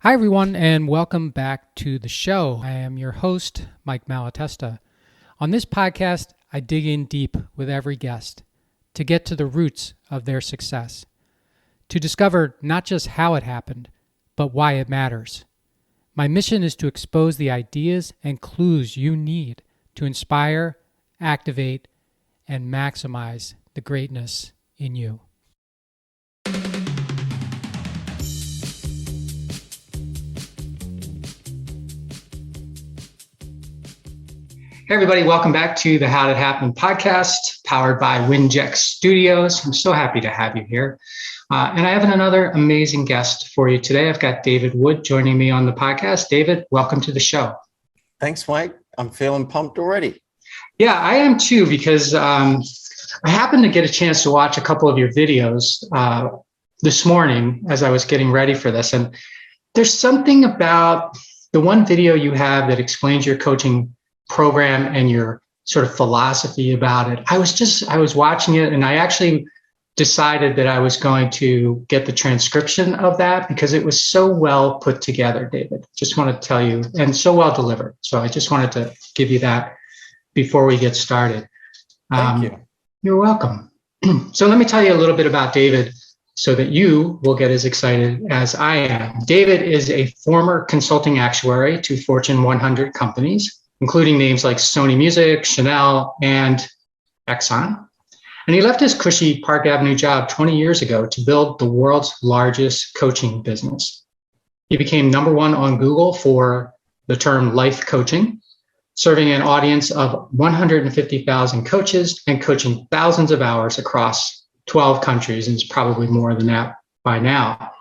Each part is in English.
Hi, everyone, and welcome back to the show. I am your host, Mike Malatesta. On this podcast, I dig in deep with every guest to get to the roots of their success, to discover not just how it happened, but why it matters. My mission is to expose the ideas and clues you need to inspire, activate, and maximize the greatness in you. Hey, everybody, welcome back to the How Did It Happen podcast, powered by Winject Studios. I'm so happy to have you here. And I have another amazing guest for you today. I've got David Wood joining me on the podcast. David, welcome to the show. Thanks, Mike. I'm feeling pumped already. Yeah, I am too, because I happened to get a chance to watch a couple of your videos this morning as I was getting ready for this. And there's something about the one video you have that explains your coaching program and your sort of philosophy about it. I was watching it, and I actually decided that I was going to get the transcription of that because it was so well put together, David. Just want to tell you, and so well delivered. So I just wanted to give you that before we get started. Thank you. You're welcome. So let me tell you a little bit about David so that you will get as excited as I am. David is a former consulting actuary to Fortune 100 companies, including names like Sony Music, Chanel, and Exxon. And he left his cushy Park Avenue job 20 years ago to build the world's largest coaching business. He became number one on Google for the term life coaching, serving an audience of 150,000 coaches and coaching thousands of hours across 12 countries, and it's probably more than that by now.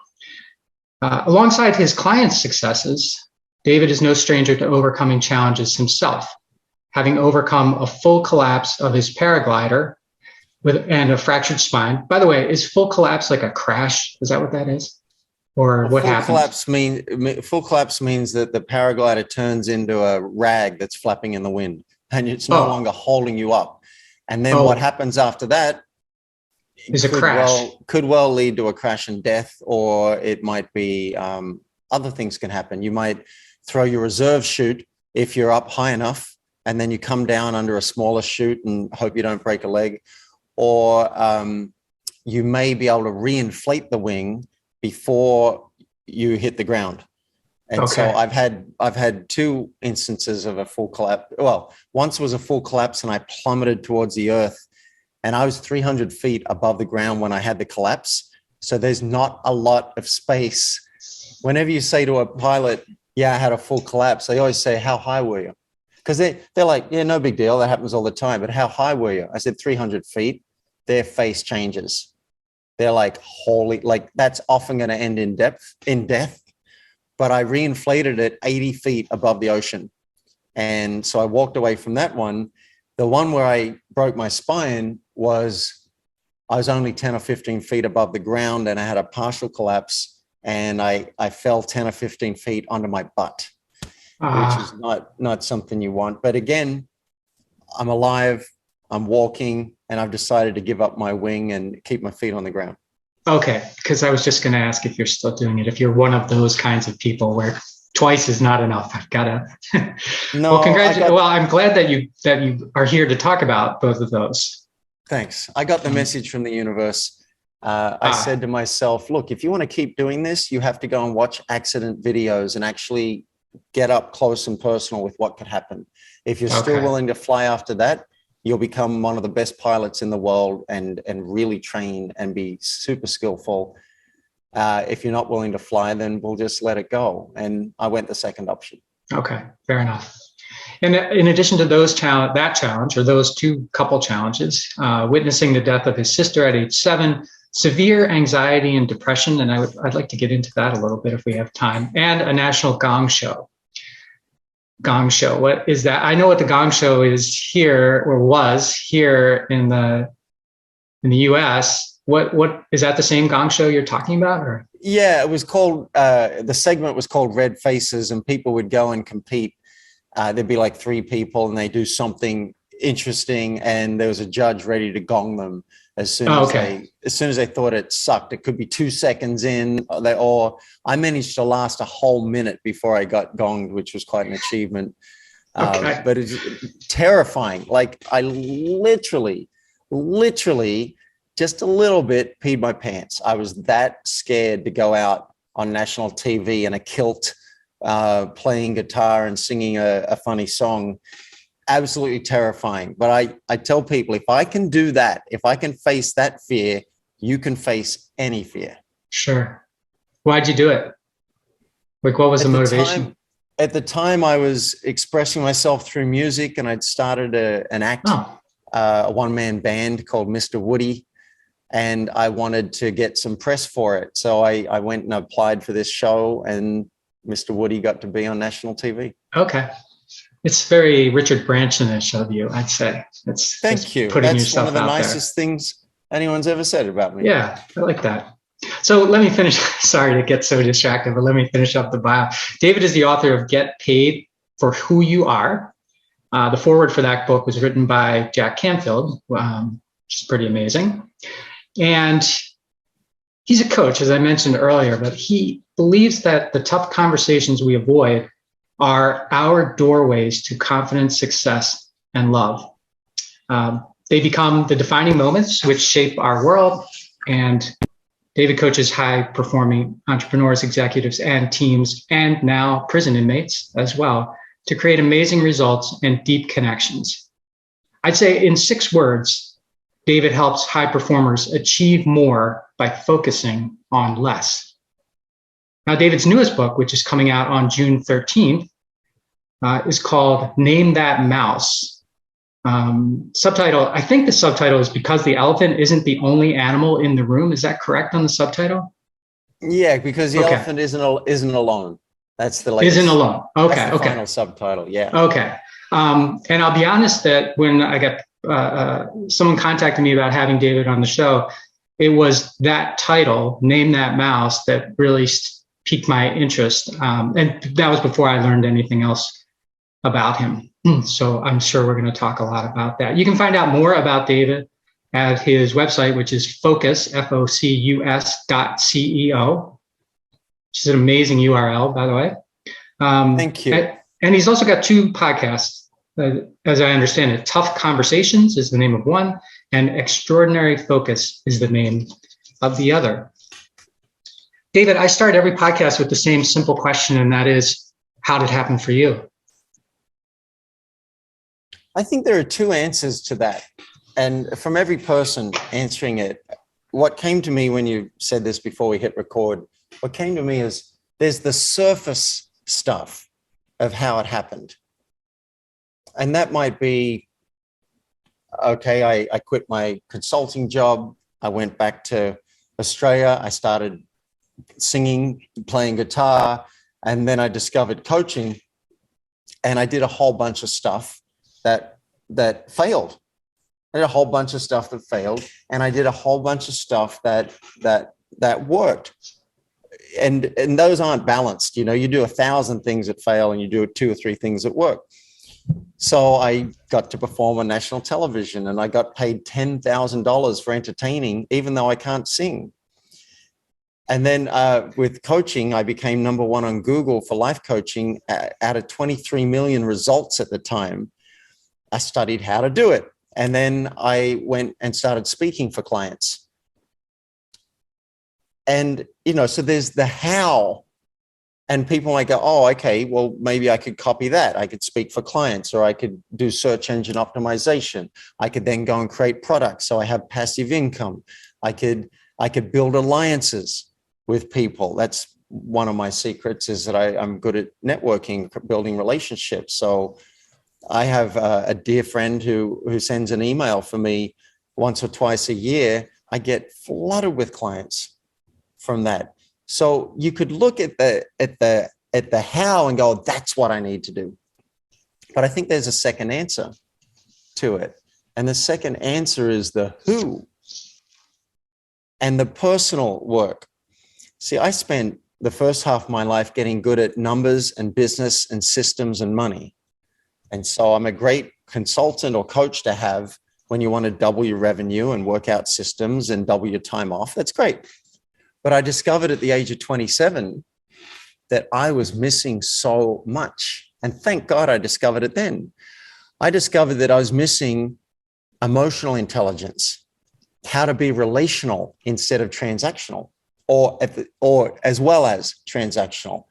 Alongside his clients' successes, David is no stranger to overcoming challenges himself, having overcome a full collapse of his paraglider and a fractured spine. By the way, is full collapse like a crash? Is that what that is? Or what happens? Full collapse means that the paraglider turns into a rag that's flapping in the wind, and it's no longer holding you up. And then what happens after that is a crash. Could well lead to a crash and death, or it might be other things can happen. You might throw your reserve chute if you're up high enough, and then you come down under a smaller chute and hope you don't break a leg. Or you may be able to reinflate the wing before you hit the ground. And so I've had two instances of a full collapse. Well, once was a full collapse and I plummeted towards the earth, and I was 300 feet above the ground when I had the collapse. So there's not a lot of space. Whenever you say to a pilot, yeah, I had a full collapse, they always say, how high were you? Because they're like, yeah, no big deal. That happens all the time. But how high were you? I said 300 feet. Their face changes. They're like, holy, like that's often going to end in death. But I reinflated it 80 feet above the ocean. And so I walked away from that one. The one where I broke my spine was, I was only 10 or 15 feet above the ground, and I had a partial collapse, and I fell 10 or 15 feet onto my butt, which is not something you want. But again, I'm alive, I'm walking, and I've decided to give up my wing and keep my feet on the ground. Okay, because I was just going to ask if you're still doing it, if you're one of those kinds of people where twice is not enough. I've got to. No, well, congratulations. Well, I'm glad that you are here to talk about both of those. Thanks. I got the message from the universe. I said to myself, look, if you want to keep doing this, you have to go and watch accident videos and actually get up close and personal with what could happen. If you're still willing to fly after that, you'll become one of the best pilots in the world and really train and be super skillful. If you're not willing to fly, then we'll just let it go. And I went the second option. Okay, fair enough. And in addition to those challenge, or those two couple challenges, witnessing the death of his sister at age 7, severe anxiety and depression, and I'd like to get into that a little bit if we have time, and a national Gong Show. Gong Show, what is that? I know what the Gong Show is here, or was here in the US. What is that, the same Gong Show you're talking about? Or? Yeah, it was called, the segment was called Red Faces, and people would go and compete. There'd be like 3 people and they do something interesting, and there was a judge ready to gong them. as soon Oh, as okay. they thought it sucked. It could be 2 seconds in, or I managed to last a whole minute before I got gonged, which was quite an achievement. Okay. But it's terrifying. Like I literally just a little bit peed my pants. I was that scared to go out on national TV in a kilt, playing guitar and singing a funny song. Absolutely terrifying. But I tell people, if I can do that, if I can face that fear, you can face any fear. Sure. Why'd you do it? Like, what was the motivation? At the time, I was expressing myself through music, and I'd started an act, a one-man band called Mr. Woody, and I wanted to get some press for it. So I went and applied for this show, and Mr. Woody got to be on national TV. Okay. It's very Richard Branson-ish of you, I'd say. Thank you. Putting That's yourself one of the out nicest things anyone's ever said about me. Yeah, I like that. So let me finish. Sorry to get so distracted, but let me finish up the bio. David is the author of Get Paid for Who You Are. The foreword for that book was written by Jack Canfield, which is pretty amazing. And he's a coach, as I mentioned earlier, but he believes that the tough conversations we avoid are our doorways to confidence, success, and love. They become the defining moments which shape our world. And David coaches high-performing entrepreneurs, executives, and teams, and now prison inmates as well, to create amazing results and deep connections. I'd say in 6 words, David helps high performers achieve more by focusing on less. Now, David's newest book, which is coming out on June 13th, is called Name That Mouse. Subtitle, I think the subtitle is Because the Elephant Isn't the Only Animal in the Room. Is that correct on the subtitle? Yeah, because the elephant isn't alone. That's the latest. Isn't alone. Okay. That's the final subtitle. Yeah. Okay. And I'll be honest that when I got someone contacted me about having David on the show, it was that title, Name That Mouse, that really piqued my interest. And that was before I learned anything else about him. So I'm sure we're going to talk a lot about that. You can find out more about David at his website, which is focus, focus.ceo, which is an amazing URL, by the way. Thank you. And he's also got 2 podcasts, as I understand it. Tough Conversations is the name of one, and Extraordinary Focus is the name of the other. David, I start every podcast with the same simple question, and that is, how did it happen for you? I think there are 2 answers to that. And from every person answering it, what came to me when you said this before we hit record, what came to me is there's the surface stuff of how it happened. And that might be, okay, I quit my consulting job. I went back to Australia. I started singing, playing guitar, and then I discovered coaching, and I did a whole bunch of stuff that failed. I did a whole bunch of stuff that failed, and I did a whole bunch of stuff that worked. And those aren't balanced. You know, you do 1,000 things that fail, and you do 2 or 3 things that work. So I got to perform on national television, and I got paid $10,000 for entertaining, even though I can't sing. And then with coaching, I became #1 on Google for life coaching out of 23 million results at the time. I studied how to do it. And then I went and started speaking for clients. And, you know, so there's the how. And people might go, oh, okay, well, maybe I could copy that. I could speak for clients, or I could do search engine optimization. I could then go and create products, so I have passive income. I could build alliances with people. That's one of my secrets, is that I'm good at networking, building relationships. So I have a dear friend who sends an email for me once or twice a year. I get flooded with clients from that. So you could look at the how and go, that's what I need to do. But I think there's a second answer to it. And the second answer is the who and the personal work. See, I spent the first half of my life getting good at numbers and business and systems and money. And so I'm a great consultant or coach to have, when you want to double your revenue and work out systems and double your time off. That's great. But I discovered at the age of 27 that I was missing so much. And thank God I discovered it then. I discovered that I was missing emotional intelligence, how to be relational instead of transactional, or as well as transactional,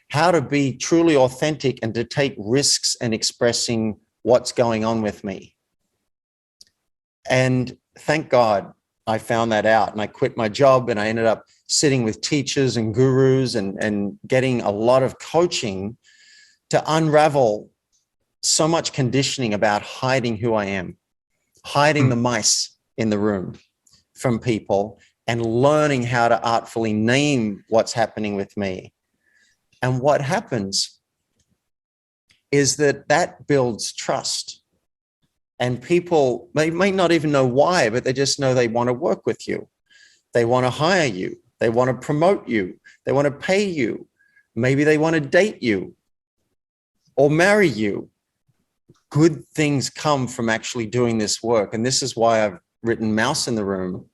how to be truly authentic and to take risks and expressing what's going on with me. And thank God I found that out, and I quit my job, and I ended up sitting with teachers and gurus and getting a lot of coaching to unravel so much conditioning about hiding who I am, hiding the mice in the room from people, and learning how to artfully name what's happening with me. And what happens is that builds trust. And people may not even know why, but they just know they want to work with you. They want to hire you. They want to promote you. They want to pay you. Maybe they want to date you or marry you. Good things come from actually doing this work. And this is why I've written Mouse in the Room,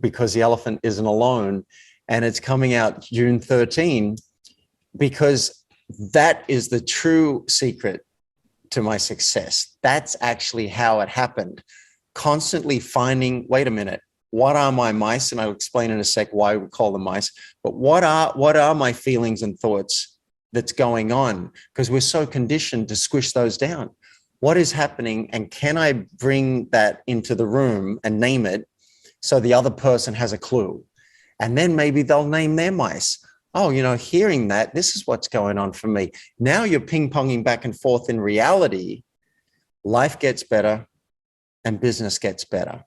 because the elephant isn't alone. And it's coming out June 13, because that is the true secret to my success. That's actually how it happened. Constantly finding, wait a minute, what are my mice? And I'll explain in a sec why we call them mice, but what are my feelings and thoughts that's going on? Because we're so conditioned to squish those down. What is happening? And can I bring that into the room and name it so the other person has a clue? And then maybe they'll name their mice. Oh, hearing that, this is what's going on for me. Now you're ping-ponging back and forth. In reality, life gets better and business gets better.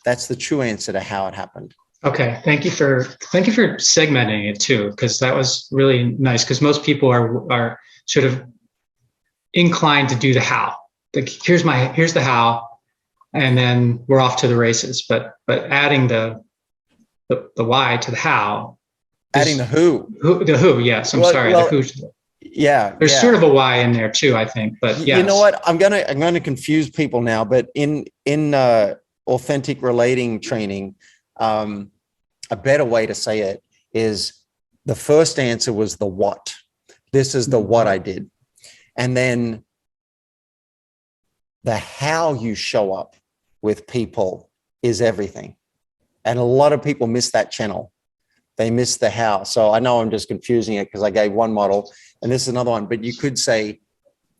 That's the true answer to how it happened. Okay, thank you for segmenting it too, because that was really nice. Because most people are sort of inclined to do the how. Like, here's the how, and then we're off to the races. But adding the why to the how. Adding the who. The who, yes. The who. Yeah. There's sort of a why in there too, I think. But yes. You know what? I'm gonna confuse people now, but in authentic relating training, a better way to say it is the first answer was the what. This is the what I did. And then the how you show up with people is everything. And a lot of people miss that channel. They miss the how. So I know I'm just confusing it because I gave one model and this is another one, but you could say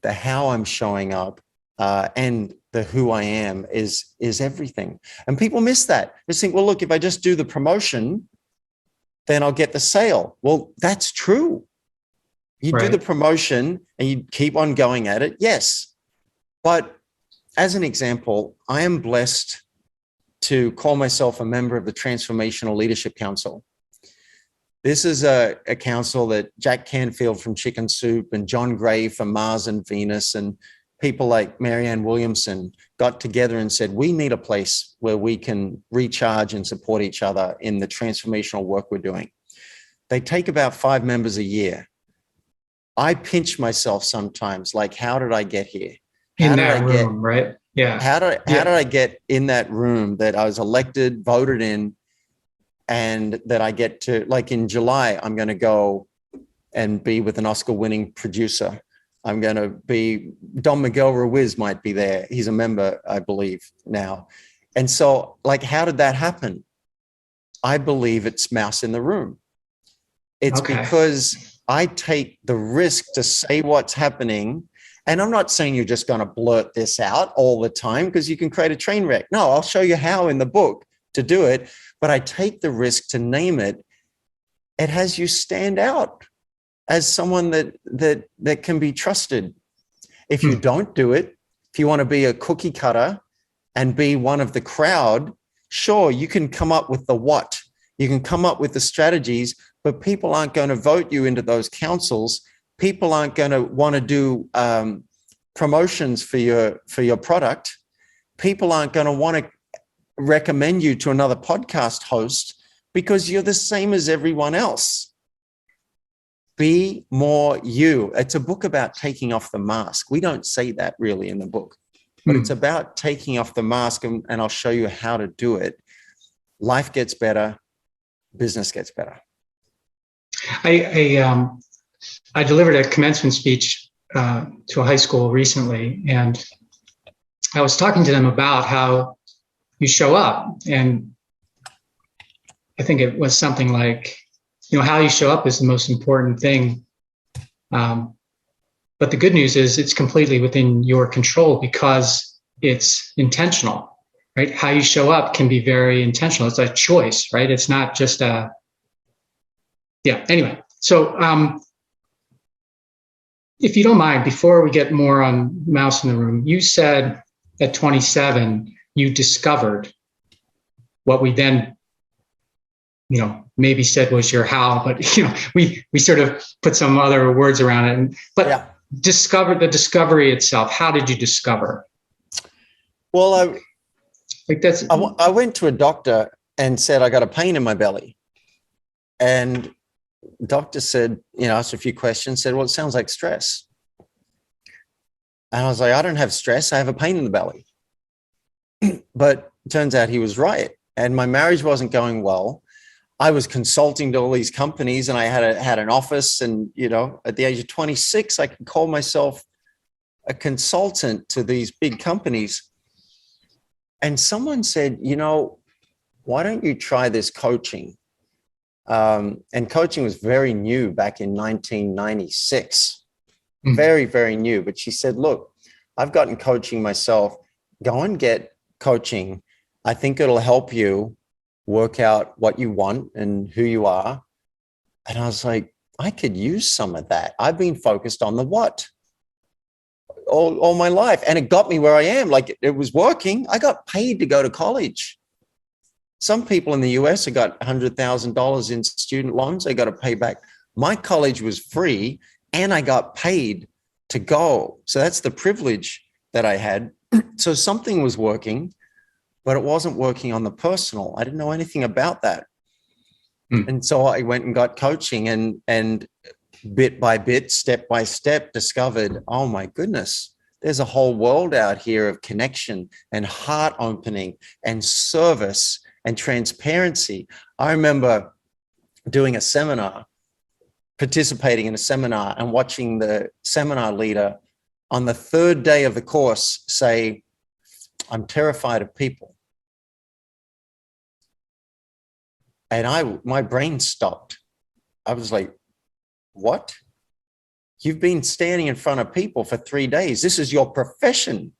the how I'm showing up and the who I am is everything. And people miss that. They think, well, look, if I just do the promotion, then I'll get the sale. Well, that's true. You do the promotion and you keep on going at it. Yes. But as an example, I am blessed to call myself a member of the Transformational Leadership Council. This is a council that Jack Canfield from Chicken Soup and John Gray from Mars and Venus and people like Marianne Williamson got together and said, we need a place where we can recharge and support each other in the transformational work we're doing. They take about 5 members a year. I pinch myself sometimes, like, how did I get here? In that room, right? Yeah. How did I get in that room that I was elected, voted in, and that I get to, like in July, I'm going to go and be with an Oscar-winning producer. I'm going to be, Don Miguel Ruiz might be there. He's a member, I believe, now. And so, like, how did that happen? I believe it's mouse in the room. It's because I take the risk to say what's happening. And I'm not saying you're just going to blurt this out all the time because you can create a train wreck. No, I'll show you how in the book to do it. But I take the risk to name it. It has you stand out as someone that can be trusted. If you don't do it, if you want to be a cookie cutter and be one of the crowd, sure, you can come up with the what. You can come up with the strategies, but people aren't going to vote you into those councils. People aren't going to want to do promotions for your product. People aren't going to want to recommend you to another podcast host because you're the same as everyone else. Be more you. It's a book about taking off the mask. We don't say that really in the book. but it's about taking off the mask, and I'll show you how to do it. Life gets better, business gets better. I delivered a commencement speech to a high school recently, and I was talking to them about how you show up. And I think it was something like, how you show up is the most important thing. But the good news is it's completely within your control because it's intentional, right? How you show up can be very intentional. It's a choice, right? It's not just anyway. So if you don't mind, before we get more on Mouse in the Room, you said at 27, you discovered what we then, maybe said was your how, but, we sort of put some other words around it. But discovered the discovery itself. How did you discover? Well, I went to a doctor and said, I got a pain in my belly. And doctor said, asked a few questions, said, well, it sounds like stress. And I was like, I don't have stress. I have a pain in the belly. But it turns out he was right. And my marriage wasn't going well. I was consulting to all these companies, and I had an office. And, at the age of 26, I could call myself a consultant to these big companies. And someone said, why don't you try this coaching? And coaching was very new back in 1996. Very, very new. But she said, look, I've gotten coaching myself. Go and get coaching. I think it'll help you work out what you want and who you are. And I was like, I could use some of that. I've been focused on the what all my life. And it got me where I am. Like, it was working. I got paid to go to college. Some people in the US have got $100,000 in student loans they got to pay back. My college was free and I got paid to go. So that's the privilege that I had. So something was working, but it wasn't working on the personal. I didn't know anything about that. And so I went and got coaching and bit by bit, step by step, discovered, oh my goodness, there's a whole world out here of connection and heart opening and service and transparency. I remember doing a seminar, participating in a seminar, and watching the seminar leader on the third day of the course say, I'm terrified of people. And my brain stopped. I was like, what? You've been standing in front of people for 3 days. This is your profession.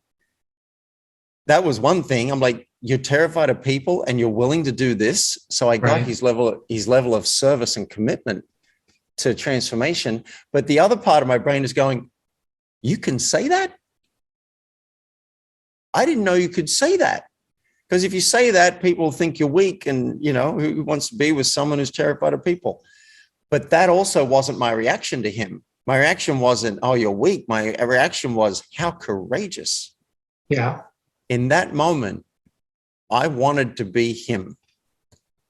That was one thing. I'm like, you're terrified of people and you're willing to do this. So I got his level of service and commitment to transformation. But the other part of my brain is going, you can say that? I didn't know you could say that. Because if you say that, people think you're weak and, who wants to be with someone who's terrified of people? But that also wasn't my reaction to him. My reaction wasn't, oh, you're weak. My reaction was, how courageous. Yeah. In that moment, I wanted to be him.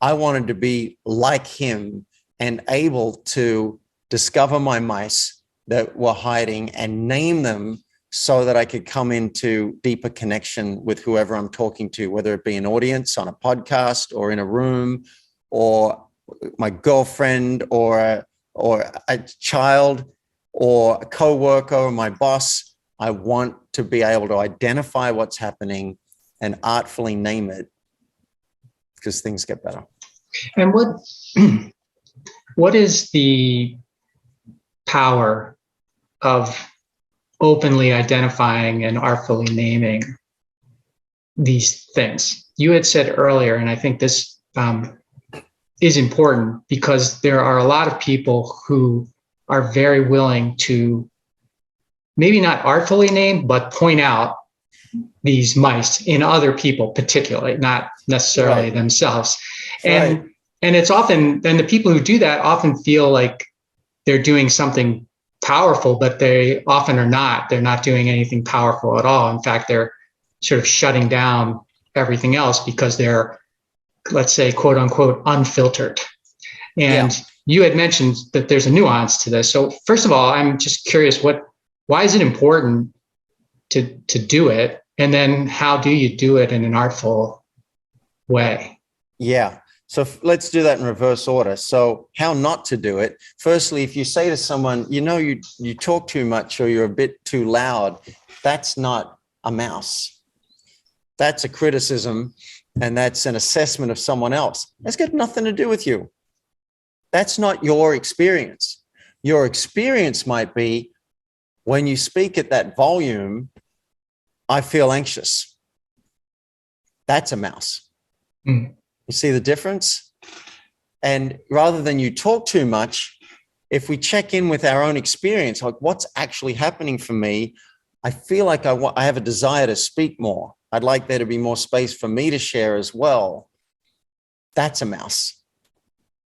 I wanted to be like him and able to discover my mice that were hiding and name them so that I could come into deeper connection with whoever I'm talking to, whether it be an audience on a podcast or in a room or my girlfriend or a child or a coworker or my boss. I want to be able to identify what's happening and artfully name it, because things get better. And what is the power of openly identifying and artfully naming these things? You had said earlier, and I think this is important, because there are a lot of people who are very willing to maybe not artfully name, but point out these mice in other people, particularly, not necessarily themselves. And it's often, and the people who do that often feel like they're doing something powerful, but they often are not. They're not doing anything powerful at all. In fact, they're sort of shutting down everything else because they're, let's say, quote unquote, unfiltered. And you had mentioned that there's a nuance to this. So first of all, I'm just curious, why is it important to do it? And then how do you do it in an artful way? Yeah. So let's do that in reverse order. So how not to do it. Firstly, if you say to someone, you talk too much or you're a bit too loud, that's not a mouse. That's a criticism, and that's an assessment of someone else. That's got nothing to do with you. That's not your experience. Your experience might be, when you speak at that volume, I feel anxious. That's a mouse. Mm. You see the difference? And rather than you talk too much, if we check in with our own experience, like what's actually happening for me, I feel like I have a desire to speak more. I'd like there to be more space for me to share as well. That's a mouse.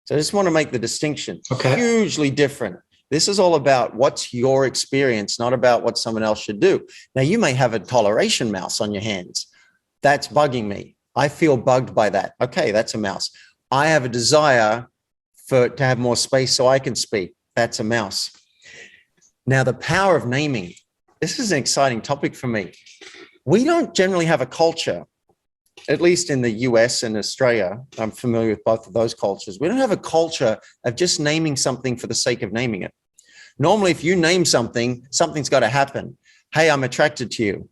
So I just want to make the distinction. Okay. Hugely different. This is all about what's your experience, not about what someone else should do. Now, you may have a toleration mouse on your hands. That's bugging me. I feel bugged by that. Okay, that's a mouse. I have a desire to have more space so I can speak. That's a mouse. Now, the power of naming. This is an exciting topic for me. We don't generally have a culture, at least in the US and Australia. I'm familiar with both of those cultures. We don't have a culture of just naming something for the sake of naming it. Normally, if you name something, something's got to happen. Hey, I'm attracted to you.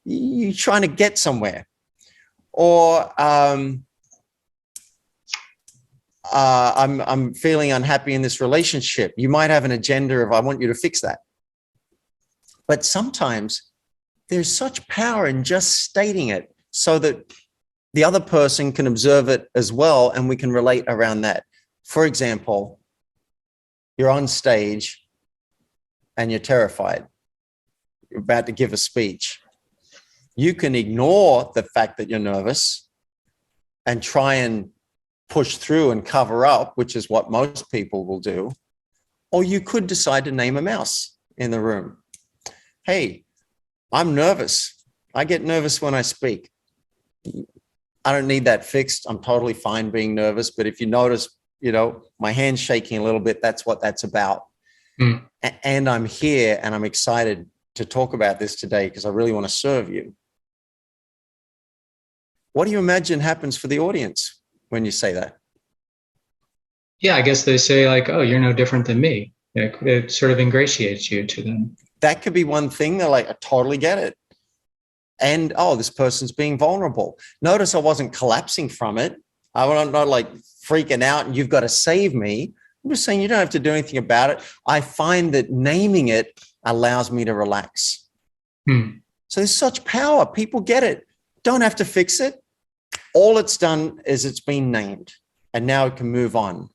You're trying to get somewhere. Or I'm feeling unhappy in this relationship. You might have an agenda of, I want you to fix that. But sometimes there's such power in just stating it so that the other person can observe it as well, and we can relate around that. For example, you're on stage and you're terrified. You're about to give a speech. You can ignore the fact that you're nervous and try and push through and cover up, which is what most people will do. Or you could decide to name a mouse in the room. Hey, I'm nervous. I get nervous when I speak. I don't need that fixed. I'm totally fine being nervous. But if you notice, my hand's shaking a little bit, that's what that's about. Mm. And I'm here and I'm excited to talk about this today because I really want to serve you. What do you imagine happens for the audience when you say that? Yeah, I guess they say like, oh, you're no different than me. It sort of ingratiates you to them. That could be one thing. They're like, I totally get it. And, oh, this person's being vulnerable. Notice I wasn't collapsing from it. I'm not like freaking out and you've got to save me. I'm just saying you don't have to do anything about it. I find that naming it allows me to relax. Hmm. So there's such power. People get it. Don't have to fix it. All it's done is it's been named and now it can move on.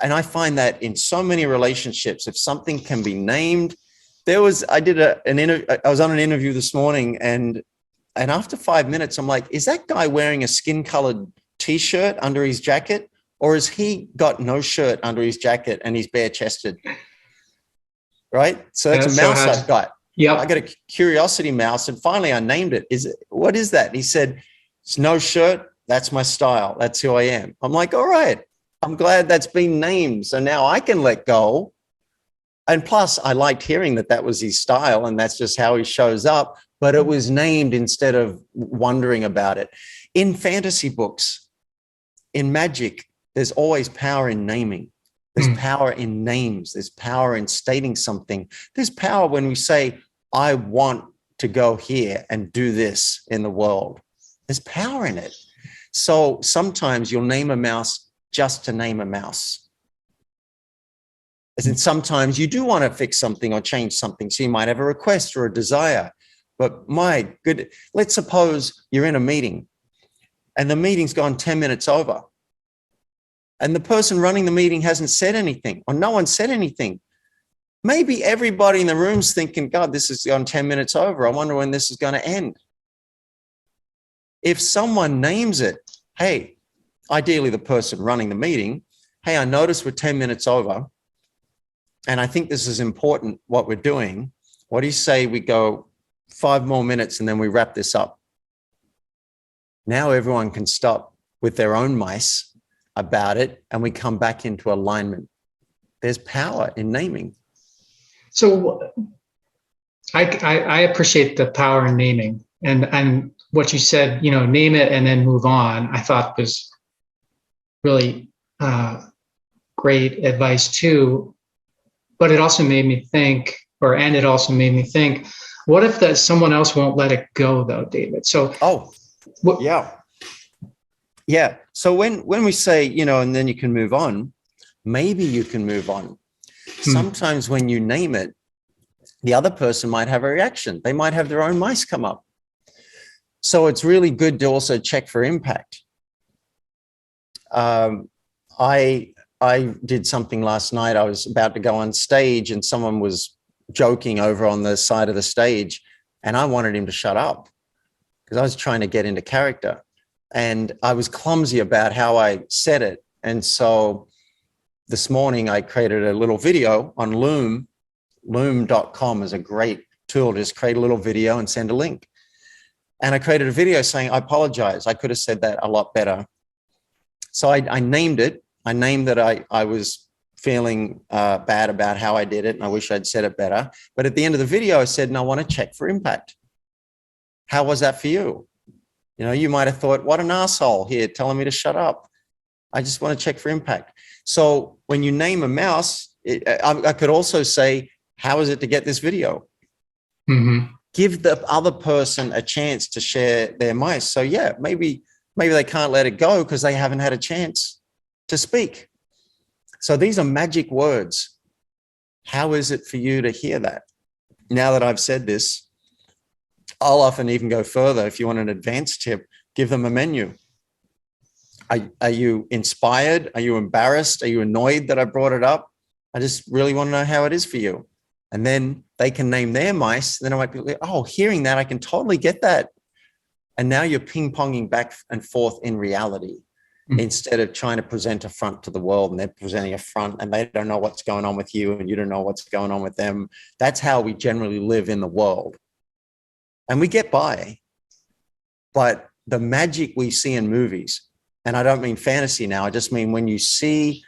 And I find that in so many relationships, if something can be named, I was on an interview this morning and after 5 minutes, I'm like, is that guy wearing a skin-colored T-shirt under his jacket? Or has he got no shirt under his jacket and he's bare-chested? Right? So that's a mouse I've got. Yeah. I got a curiosity mouse and finally I named it. What is that? And he said, it's no shirt. That's my style. That's who I am. I'm like, all right. I'm glad that's been named. So now I can let go. And plus, I liked hearing that was his style and that's just how he shows up. But it was named instead of wondering about it. In fantasy books, in magic, there's always power in naming. There's power in names. There's power in stating something. There's power when we say, I want to go here and do this in the world. There's power in it. So sometimes you'll name a mouse just to name a mouse. As in sometimes you do want to fix something or change something. So you might have a request or a desire. But let's suppose you're in a meeting and the meeting's gone 10 minutes over and the person running the meeting hasn't said anything or no one said anything. Maybe everybody in the room's thinking, God, this has gone 10 minutes over. I wonder when this is going to end. If someone names it, hey, ideally the person running the meeting, hey, I noticed we're 10 minutes over and I think this is important what we're doing. What do you say we go 5 more minutes and then we wrap this up? Now everyone can stop with their own mice about it and we come back into alignment. There's power in naming. So I appreciate the power in naming. And what you said, name it and then move on, I thought was really great advice too. But it also made me think, what if that someone else won't let it go though, David? So, yeah. So when we say, and then you can move on, maybe you can move on. Sometimes when you name it, the other person might have a reaction. They might have their own mice come up. So it's really good to also check for impact. I did something last night. I was about to go on stage and someone was joking over on the side of the stage and I wanted him to shut up because I was trying to get into character and I was clumsy about how I said it. And so this morning I created a little video on Loom. Loom.com is a great tool. Just create a little video and send a link. And I created a video saying, I apologize. I could have said that a lot better. So I named it. I named that I was feeling bad about how I did it and I wish I'd said it better. But at the end of the video, I said, and I want to check for impact. How was that for you? You might have thought, what an asshole here telling me to shut up. I just want to check for impact. So when you name a mouse, I could also say, how is it to get this video? Mm-hmm. Give the other person a chance to share their mice. So yeah, maybe they can't let it go because they haven't had a chance to speak. So these are magic words. How is it for you to hear that? Now that I've said this, I'll often even go further. If you want an advanced tip, give them a menu. Are you inspired? Are you embarrassed? Are you annoyed that I brought it up? I just really want to know how it is for you. And then they can name their mice. Then I might be like, oh, hearing that, I can totally get that. And now you're ping-ponging back and forth in reality instead of trying to present a front to the world and they're presenting a front and they don't know what's going on with you and you don't know what's going on with them. That's how we generally live in the world. And we get by. But the magic we see in movies, and I don't mean fantasy now, I just mean when you see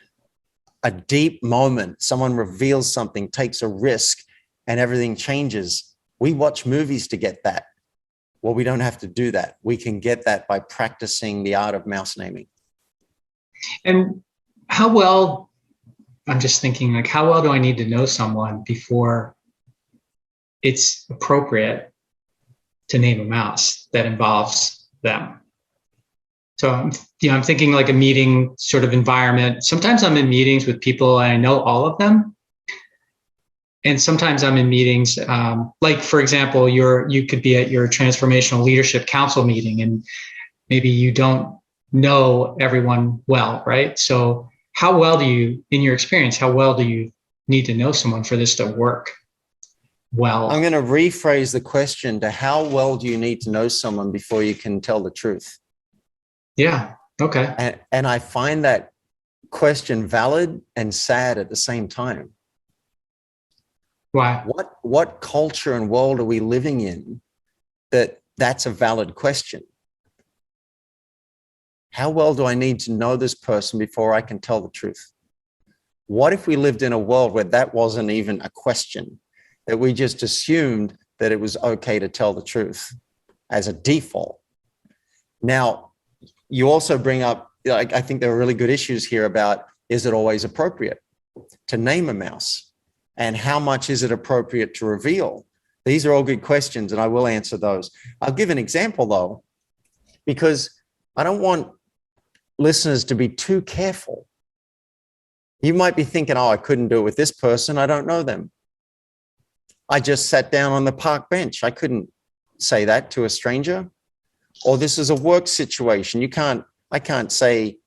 a deep moment, someone reveals something, takes a risk, and everything changes. We watch movies to get that. Well, we don't have to do that. We can get that by practicing the art of mouse naming. And how well, I'm just thinking, like, how well do I need to know someone before it's appropriate to name a mouse that involves them? So, I'm thinking like a meeting sort of environment. Sometimes I'm in meetings with people and I know all of them. And sometimes I'm in meetings, like, for example, you could be at your Transformational Leadership Council meeting and maybe you don't know everyone well, right? So how well do you, in your experience, how well do you need to know someone for this to work well? I'm going to rephrase the question to how well do you need to know someone before you can tell the truth? Yeah. Okay. And I find that question valid and sad at the same time. Why? What culture and world are we living in that's a valid question? How well do I need to know this person before I can tell the truth? What if we lived in a world where that wasn't even a question, that we just assumed that it was okay to tell the truth as a default? Now, you also bring up, I think there are really good issues here about, is it always appropriate to name a mouse? And how much is it appropriate to reveal? These are all good questions, and I will answer those. I'll give an example, though, because I don't want listeners to be too careful. You might be thinking, oh, I couldn't do it with this person. I don't know them. I just sat down on the park bench. I couldn't say that to a stranger. Or this is a work situation. I can't say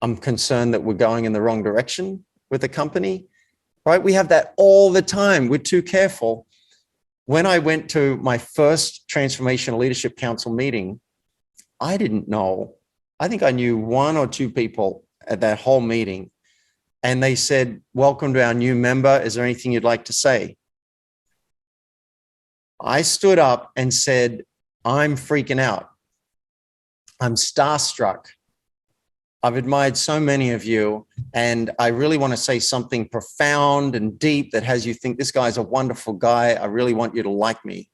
I'm concerned that we're going in the wrong direction with the company, right? We have that all the time. We're too careful. When I went to my first Transformational Leadership Council meeting, I didn't know. I think I knew one or two people at that whole meeting. And they said, welcome to our new member. Is there anything you'd like to say? I stood up and said, I'm freaking out. I'm starstruck. I've admired so many of you, and I really want to say something profound and deep that has you think this guy's a wonderful guy. I really want you to like me.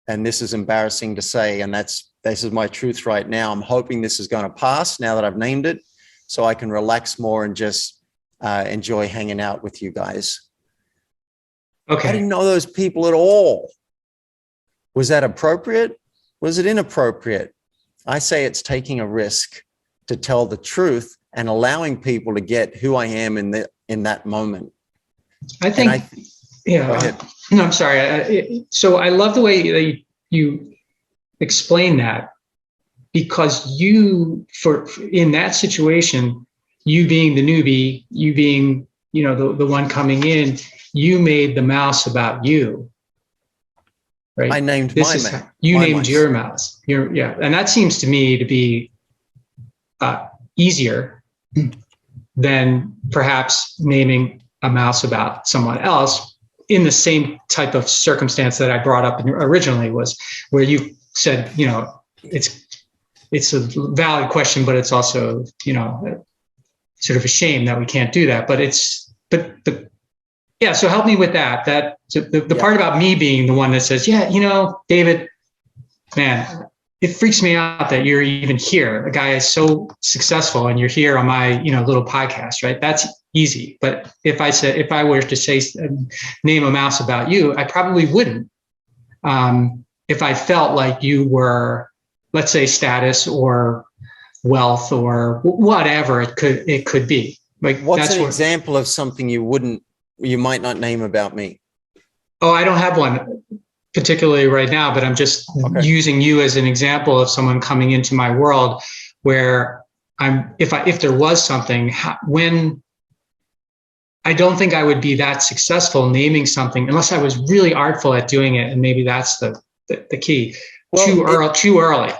and this is embarrassing to say, and this is my truth right now. I'm hoping this is going to pass now that I've named it, so I can relax more and just enjoy hanging out with you guys. Okay. I didn't know those people at all. Was that appropriate? Was it inappropriate? I say it's taking a risk to tell the truth and allowing people to get who I am in that moment. I think, Go ahead. No, I'm sorry. So I love the way that you explain that, because in that situation, you being the newbie, you being, the one coming in, you made the mouse about you. Right? I named my mouse. You named your mouse. And that seems to me to be easier than perhaps naming a mouse about someone else in the same type of circumstance that I brought up originally, was where you said, it's a valid question, but it's also, sort of a shame that we can't do that. So help me with that. The part about me being the one that says, David, man, it freaks me out that you're even here. A guy is so successful and you're here on my, little podcast, right? That's easy. But if I were to say, name a mouse about you, I probably wouldn't. If I felt like you were, let's say, status or wealth or whatever it could be. Like, what's an example of something you might not name about me? Oh, I don't have one particularly right now, but I'm just using you as an example of someone coming into my world where if there was something, when I don't think I would be that successful naming something unless I was really artful at doing it. And maybe that's the key. Well, too early.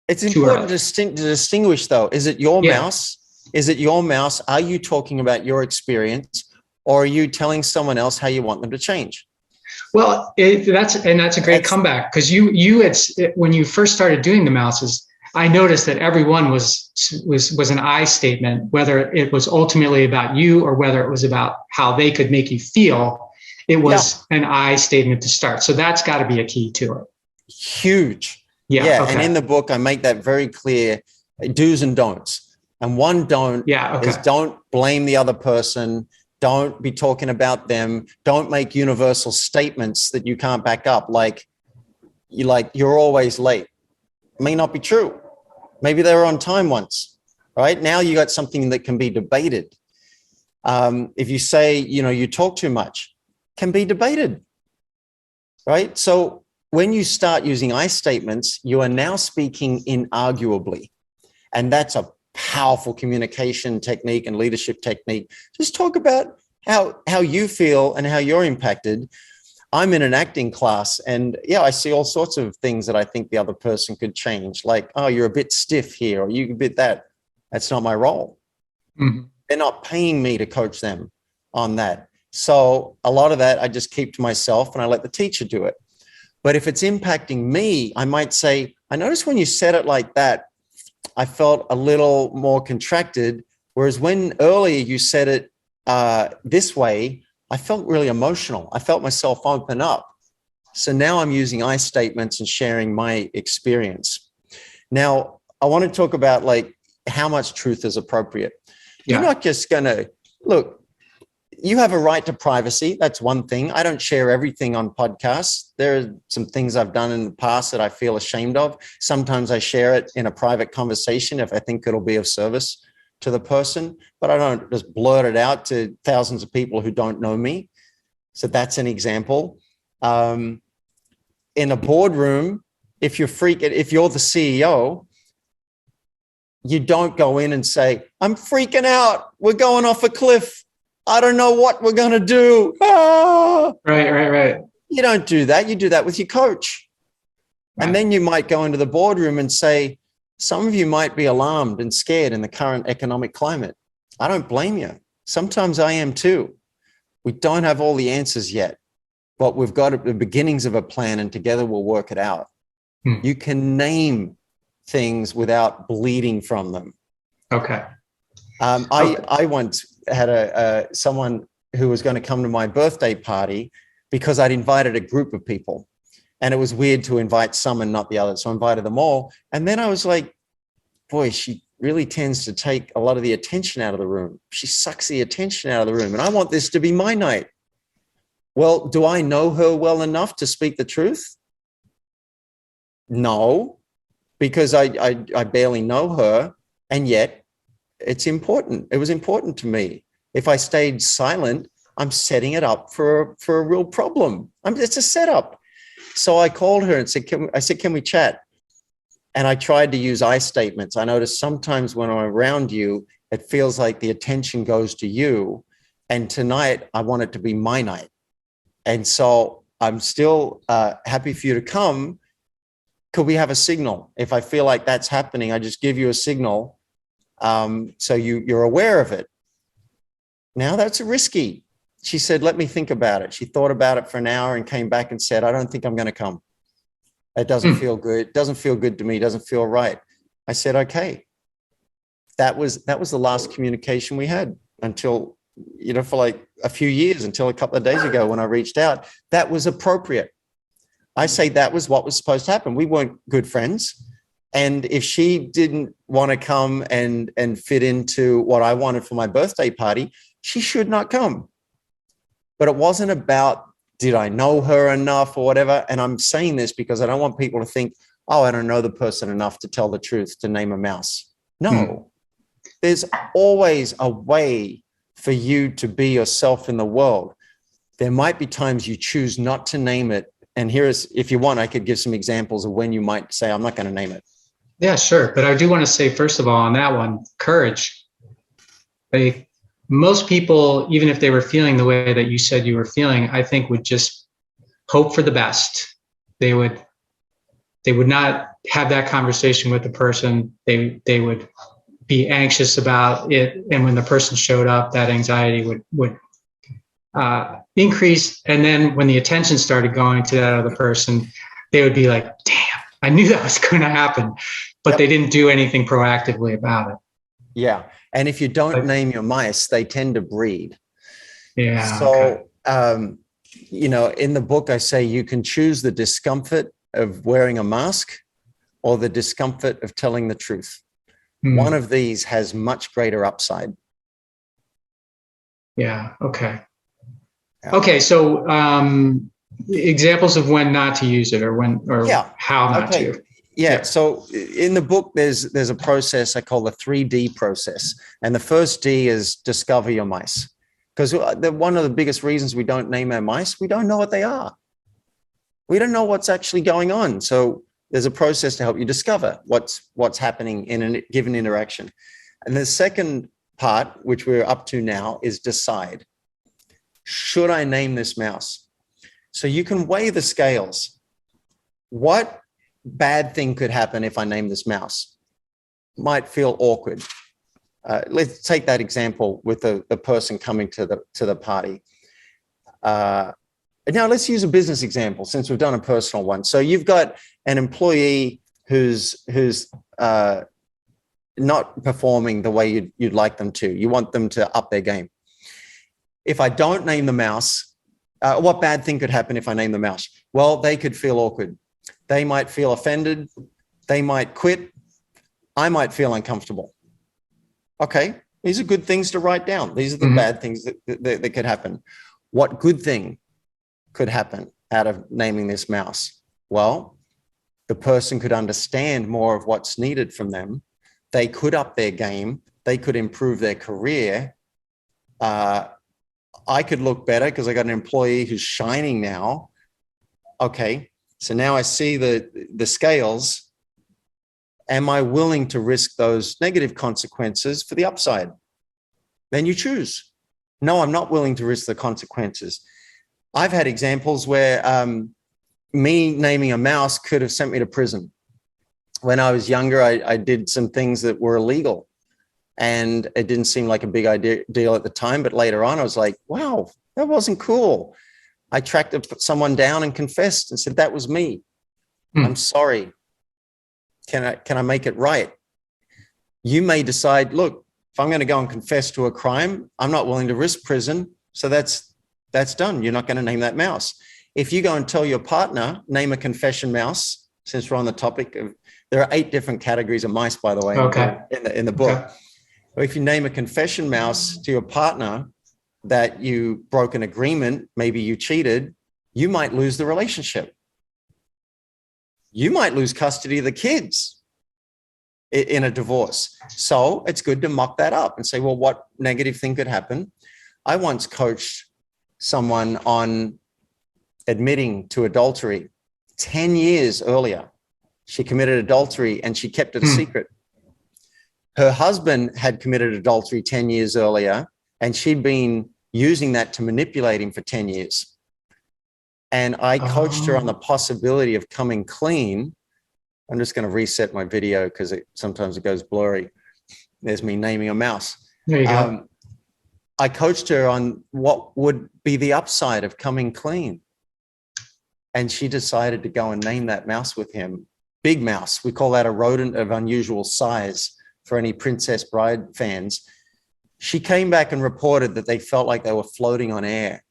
It's important to distinguish, though. Is it your mouse? Is it your mouse? Are you talking about your experience, or are you telling someone else how you want them to change? Well, that's a great comeback, because when you first started doing the mouses, I noticed that every one was an I statement, whether it was ultimately about you or whether it was about how they could make you feel. It was an I statement to start. So that's got to be a key to it. Huge. Yeah. And in the book, I make that very clear, do's and don'ts. And one don't is don't blame the other person. Don't be talking about them. Don't make universal statements that you can't back up. Like you're always late. May not be true. Maybe they were on time once, right? Now you got something that can be debated. If you say, you talk too much, can be debated, right? So when you start using I statements, you are now speaking inarguably. And that's a powerful communication technique and leadership technique. Just talk about how you feel and how you're impacted. I'm in an acting class, and I see all sorts of things that I think the other person could change. Like, oh, you're a bit stiff here, or you a bit that. That's not my role. Mm-hmm. They're not paying me to coach them on that. So a lot of that I just keep to myself and I let the teacher do it. But if it's impacting me, I might say, I noticed when you said it like that, I felt a little more contracted. Whereas when earlier you said it this way, I felt really emotional. I felt myself open up. So now I'm using I statements and sharing my experience. Now, I want to talk about how much truth is appropriate. Yeah. You're not just going to, look, you have a right to privacy. That's one thing. I don't share everything on podcasts. There are some things I've done in the past that I feel ashamed of. Sometimes I share it in a private conversation if I think it'll be of service to the person, but I don't just blurt it out to thousands of people who don't know me. So that's an example. In a boardroom, if you're the CEO, you don't go in and say, I'm freaking out. We're going off a cliff. I don't know what we're going to do. Ah! Right. You don't do that. You do that with your coach. Right. And then you might go into the boardroom and say, some of you might be alarmed and scared in the current economic climate. I don't blame you. Sometimes I am too. We don't have all the answers yet, but we've got the beginnings of a plan, and together we'll work it out. You can name things without bleeding from them. Okay. I once had someone who was going to come to my birthday party because I'd invited a group of people. And it was weird to invite some and not the others. So I invited them all. And then I was like, boy, she really tends to take a lot of the attention out of the room. She sucks the attention out of the room. And I want this to be my night. Well, do I know her well enough to speak the truth? No, because I barely know her. And yet it's important. It was important to me. If I stayed silent, I'm setting it up for a real problem. It's a setup. So I called her and said, can we chat? And I tried to use I statements. I noticed sometimes when I'm around you, it feels like the attention goes to you. And tonight, I want it to be my night. And so I'm still happy for you to come. Could we have a signal? If I feel like that's happening, I just give you a signal so you're aware of it. Now that's risky. She said, let me think about it. She thought about it for an hour and came back and said, I don't think I'm going to come. It doesn't feel good. It doesn't feel good to me. It doesn't feel right. I said, okay. That was the last communication we had until, for like a few years, until a couple of days ago when I reached out. That was appropriate. I say that was what was supposed to happen. We weren't good friends. And if she didn't want to come and fit into what I wanted for my birthday party, she should not come. But it wasn't about, did I know her enough or whatever? And I'm saying this because I don't want people to think, oh, I don't know the person enough to tell the truth, to name a mouse. No, there's always a way for you to be yourself in the world. There might be times you choose not to name it. And if you want, I could give some examples of when you might say, I'm not going to name it. Yeah, sure. But I do want to say, first of all, on that one, courage. Most people, even if they were feeling the way that you said you were feeling, I think would just hope for the best. They would not have that conversation with the person. They would be anxious about it. And when the person showed up, that anxiety would increase. And then when the attention started going to that other person, they would be like, damn, I knew that was going to happen, but they didn't do anything proactively about it. Yeah. And if you don't name your mice, they tend to breed. Yeah. So, in the book, I say you can choose the discomfort of wearing a mask or the discomfort of telling the truth. One of these has much greater upside. Yeah. Okay. Yeah. Okay. So, examples of when not to use it, or how not to. Yeah. So in the book, there's a process I call the 3D process. And the first D is discover your mice. Because one of the biggest reasons we don't name our mice, we don't know what they are. We don't know what's actually going on. So there's a process to help you discover what's happening in a given interaction. And the second part, which we're up to now, is decide. Should I name this mouse? So you can weigh the scales. What bad thing could happen if I name this mouse? Might feel awkward. Let's take that example with the person coming to the party. Now let's use a business example since we've done a personal one. So you've got an employee who's not performing the way you'd like them to. You want them to up their game. If I don't name the mouse, what bad thing could happen if I name the mouse? Well, they could feel awkward. They might feel offended. They might quit. I might feel uncomfortable. Okay, these are good things to write down. These are the bad things that could happen. What good thing could happen out of naming this mouse? Well, the person could understand more of what's needed from them. They could up their game. They could improve their career. I could look better because I got an employee who's shining now. Okay, so now I see the scales. Am I willing to risk those negative consequences for the upside? Then you choose. No, I'm not willing to risk the consequences. I've had examples where me naming a mouse could have sent me to prison. When I was younger, I did some things that were illegal. And it didn't seem like a big deal at the time. But later on, I was like, wow, that wasn't cool. I tracked someone down and confessed and said, that was me. I'm sorry. Can I make it right? You may decide, look, if I'm going to go and confess to a crime, I'm not willing to risk prison. So that's done. You're not going to name that mouse. if you go and tell your partner, name a confession mouse, since we're on the topic of, there are 8 different categories of mice, by the way, in the book. Okay. If you name a confession mouse to your partner that you broke an agreement, maybe you cheated, you might lose the relationship. You might lose custody of the kids in a divorce. So it's good to muck that up and say, well, what negative thing could happen? I once coached someone on admitting to adultery 10 years earlier. She committed adultery and she kept it a secret. Her husband had committed adultery 10 years earlier, and she'd been using that to manipulate him for 10 years. And I coached her on the possibility of coming clean. I'm just going to reset my video because sometimes it goes blurry. There's me naming a mouse. There you go. I coached her on what would be the upside of coming clean. And she decided to go and name that mouse with him. Big mouse. We call that a rodent of unusual size for any Princess Bride fans. She came back and reported that they felt like they were floating on air,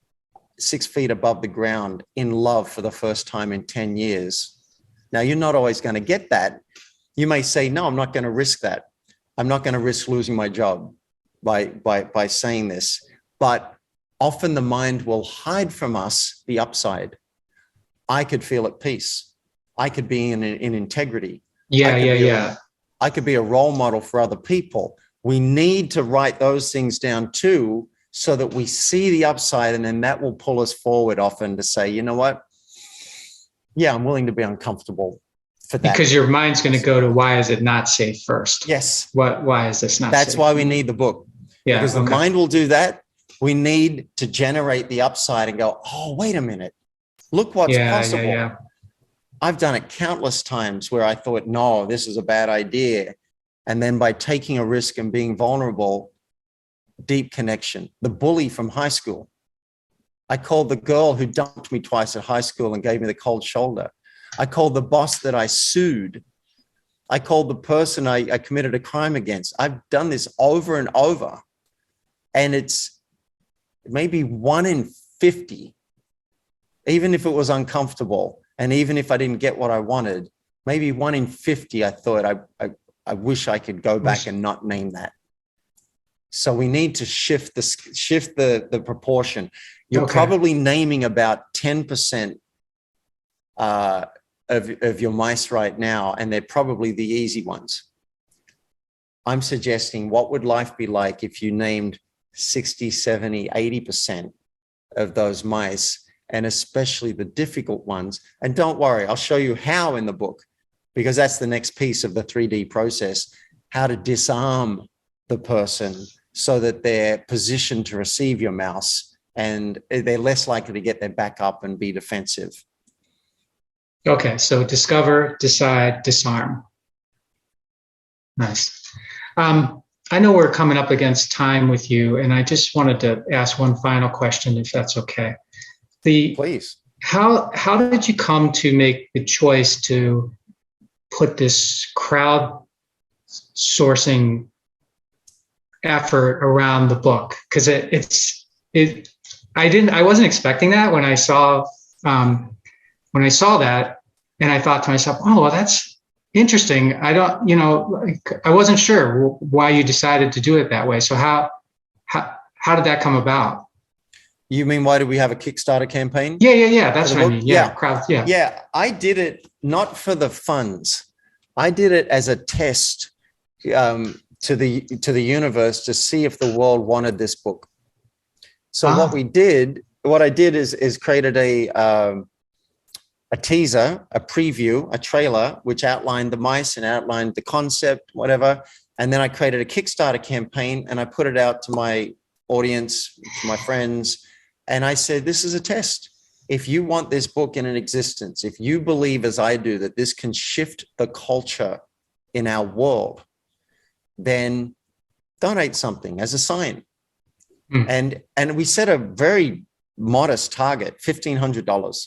6 feet above the ground, in love for the first time in 10 years. Now, you're not always going to get that. You may say, no, I'm not going to risk that. I'm not going to risk losing my job by saying this. But often the mind will hide from us the upside. I could feel at peace. I could be in integrity. I could be a role model for other people. We need to write those things down too, so that we see the upside, and then that will pull us forward often to say, you know what? Yeah, I'm willing to be uncomfortable for that. Because your mind's going to go to, why is it not safe first? Yes. Why is this not safe? That's why we need the book. Yeah, because the mind will do that. We need to generate the upside and go, oh, wait a minute. Look what's possible. I've done it countless times where I thought, no, this is a bad idea. And then by taking a risk and being vulnerable, deep connection. The bully from high school. I called the girl who dumped me twice at high school and gave me the cold shoulder. I called the boss that I sued. I called the person I committed a crime against. I've done this over and over. And it's maybe 1 in 50, even if it was uncomfortable. And even if I didn't get what I wanted, maybe 1 in 50, I thought, I wish I could go back and not name that. So we need to shift the proportion. You're probably naming about 10% of your mice right now, and they're probably the easy ones. I'm suggesting, what would life be like if you named 60, 70, 80% of those mice, and especially the difficult ones? And don't worry, I'll show you how in the book, because that's the next piece of the 3D process, how to disarm the person so that they're positioned to receive your mouse and they're less likely to get their back up and be defensive. Okay, so discover, decide, disarm. Nice. I know we're coming up against time with you, and I just wanted to ask one final question, if that's okay. Please. How did you come to make the choice to put this crowd sourcing effort around the book? Because I wasn't expecting that when I saw that, and I thought to myself, oh, well, that's interesting. I wasn't sure why you decided to do it that way. So how did that come about? You mean, why do we have a Kickstarter campaign? Yeah. That's what I mean. Yeah. Crowd. Yeah. Yeah. I did it not for the funds. I did it as a test to the universe to see if the world wanted this book. So what I did is created a teaser, a preview, a trailer, which outlined the mice and outlined the concept, whatever. And then I created a Kickstarter campaign and I put it out to my audience, to my friends. And I said, this is a test. If you want this book in an existence, if you believe as I do that this can shift the culture in our world, then donate something as a sign. And we set a very modest target, $1,500.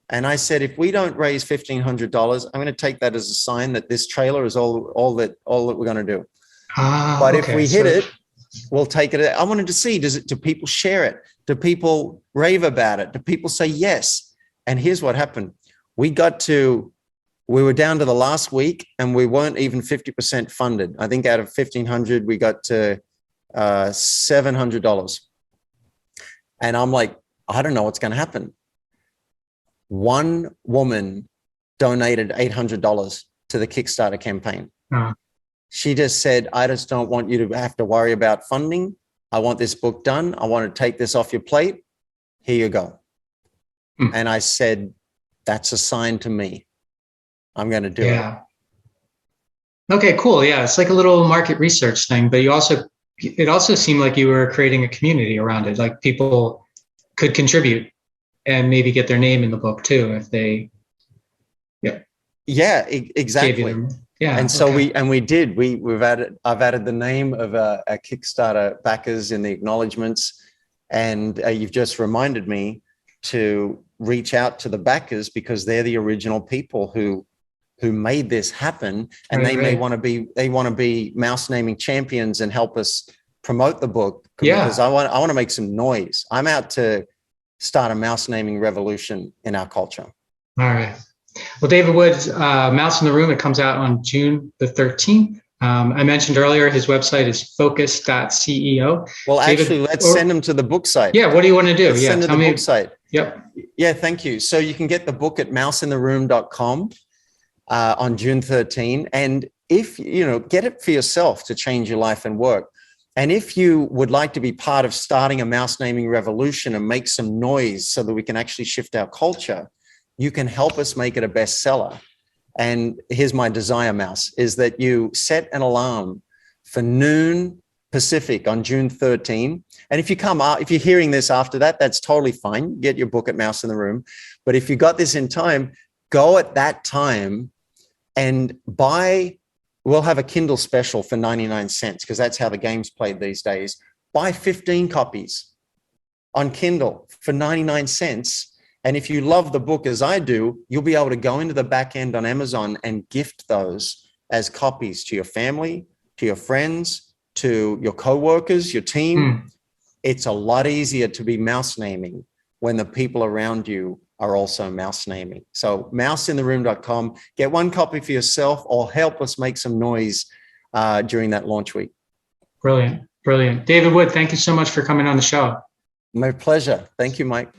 And I said, if we don't raise $1,500, I'm going to take that as a sign that this trailer is all that we're going to do. But if we hit it, we'll take it. I wanted to see, do people share it? Do people rave about it? Do people say yes? And here's what happened. We were down to the last week and we weren't even 50% funded. I think out of 1,500, we got to $700. And I'm like, I don't know what's going to happen. One woman donated $800 to the Kickstarter campaign. She just said, I just don't want you to have to worry about funding. I want this book done. I want to take this off your plate. Here you go. And I said, that's a sign to me. I'm going to do it. Okay, cool. Yeah. It's like a little market research thing, but it also seemed like you were creating a community around it. Like people could contribute and maybe get their name in the book too, if they, exactly. Yeah. And so we did. I've added the name of a Kickstarter backers in the acknowledgements, and you've just reminded me to reach out to the backers because they're the original people who made this happen, and they may want to be mouse naming champions and help us promote the book. Because I want to make some noise. I'm out to start a mouse naming revolution in our culture. All right. Well, David Wood's Mouse in the Room, it comes out on June the 13th. I mentioned earlier, his website is focus.ceo. Well, actually, let's send them to the book site. Yeah, what do you want to do? Send them to the book site. Yep. Yeah, thank you. So you can get the book at mouseintheroom.com on June 13. And if, get it for yourself to change your life and work. And if you would like to be part of starting a mouse naming revolution and make some noise so that we can actually shift our culture, you can help us make it a bestseller. And here's my desire, Mouse, is that you set an alarm for noon Pacific on June 13. And if you're hearing this after that, that's totally fine. Get your book at Mouse in the Room. But if you got this in time, go at that time and we'll have a Kindle special for 99 cents because that's how the game's played these days. Buy 15 copies on Kindle for 99 cents. And if you love the book as I do, you'll be able to go into the back end on Amazon and gift those as copies to your family, to your friends, to your coworkers, your team. It's a lot easier to be mouse naming when the people around you are also mouse naming. So mouseintheroom.com, get one copy for yourself or help us make some noise during that launch week. Brilliant. David Wood, thank you so much for coming on the show. My pleasure. Thank you, Mike.